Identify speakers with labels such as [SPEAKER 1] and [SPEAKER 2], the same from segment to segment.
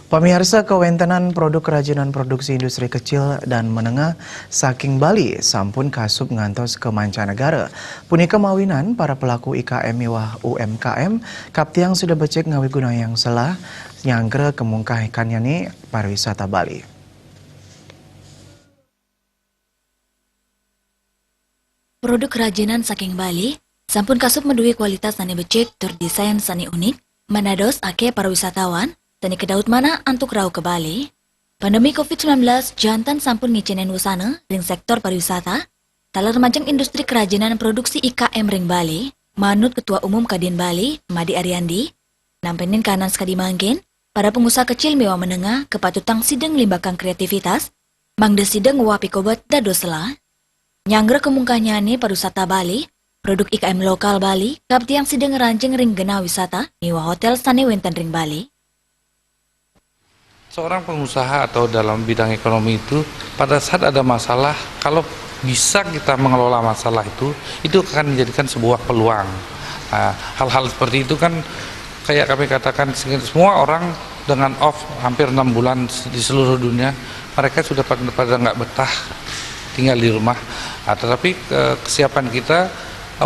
[SPEAKER 1] Pemirsa, kewentenan produk kerajinan produksi industri kecil dan menengah saking Bali sampun kasup ngantos ke mancanegara. Punika mawinan para pelaku IKM miwah UMKM kaptiang sudah becek ngawi guna yang salah nyangkre kemungkahikannya nih pariwisata Bali.
[SPEAKER 2] Produk kerajinan saking Bali sampun kasup menduwi kualitas sani becek tur desain sani unik manados ake para wisatawan tani kedaut mana antuk rau ke Bali. Pandemi COVID-19 jantan sampun ngicenen wusana ring sektor pariwisata, talar majang industri kerajinan produksi IKM ring Bali, manut Ketua Umum Kadin Bali, Madi Ariandi, nampenin kanan sekadi mangkin, para pengusaha kecil mewah menengah kepatutang sideng limbakang kreativitas, mangde sideng wapi kobat dadosela. Nyangger kemungkanya nih pariwisata Bali, produk IKM lokal Bali, kapti yang sideng ranceng ring gena wisata, mewah hotel sane wenten ring Bali.
[SPEAKER 3] Seorang pengusaha atau dalam bidang ekonomi itu pada saat ada masalah, kalau bisa kita mengelola masalah itu akan menjadikan sebuah peluang. Nah, hal-hal seperti itu kan kayak kami katakan, semua orang dengan off hampir 6 bulan di seluruh dunia, mereka sudah pada nggak betah tinggal di rumah. Nah, tetapi kesiapan kita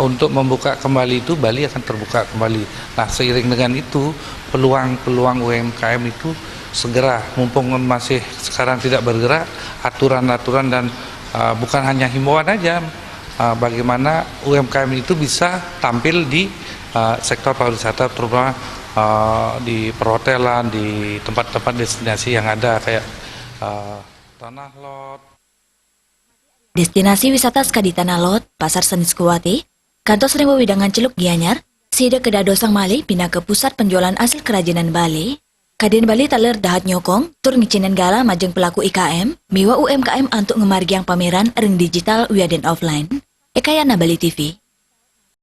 [SPEAKER 3] untuk membuka kembali itu, Bali akan terbuka kembali. Nah, seiring dengan itu, peluang-peluang UMKM itu segera, mumpung masih sekarang tidak bergerak, aturan-aturan dan bukan hanya himbauan aja, bagaimana UMKM itu bisa tampil di sektor pariwisata, terutama di perhotelan, di tempat-tempat destinasi yang ada kayak Tanah Lot.
[SPEAKER 2] Destinasi wisata sekadi Tanah Lot, Pasar Seni Sekuwati, kantor sering wewidangan Celuk Gianyar, sida kedadosang Mali pindah ke pusat penjualan hasil kerajinan Bali. Kadin Bali taler dahat nyokong, tur ngicinen gala majeng pelaku IKM, miwa UMKM antuk ngemargiang pameran ring digital wiaden offline. Ekayana Bali TV.